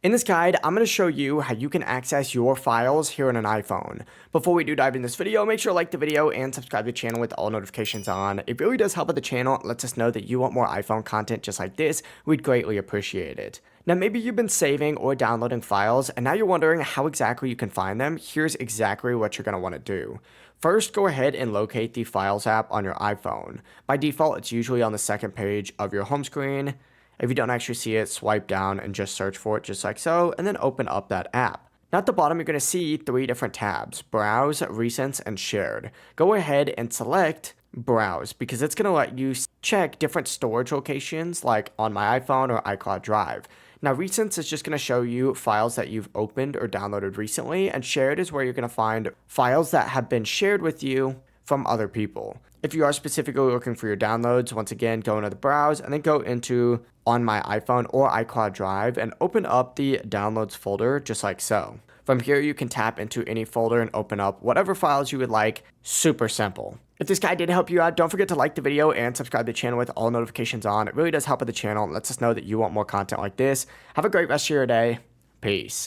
In this guide, I'm going to show you how you can access your files here on an iPhone. Before we do dive in this video, make sure to like the video and subscribe to the channel with all notifications on. It really does help with the channel. It lets us know that you want more iPhone content just like this. We'd greatly appreciate it. Now, maybe you've been saving or downloading files, and now you're wondering how exactly you can find them. Here's exactly what you're going to want to do. First, go ahead and locate the Files app on your iPhone. By default, it's usually on the second page of your home screen. If you don't actually see it, swipe down and just search for it just like so, and then open up that app. Now at the bottom, you're going to see three different tabs: Browse, Recents, and Shared. Go ahead and select Browse because it's going to let you check different storage locations like on my iPhone or iCloud Drive. Now, Recents is just going to show you files that you've opened or downloaded recently, and Shared is where you're going to find files that have been shared with you from other people. If you are specifically looking for your downloads, once again, go into the Browse and then go into On My iPhone or iCloud Drive and open up the Downloads folder just like so. From here, you can tap into any folder and open up whatever files you would like. Super simple. If this guide did help you out, don't forget to like the video and subscribe to the channel with all notifications on. It really does help with the channel and lets us know that you want more content like this. Have a great rest of your day. Peace.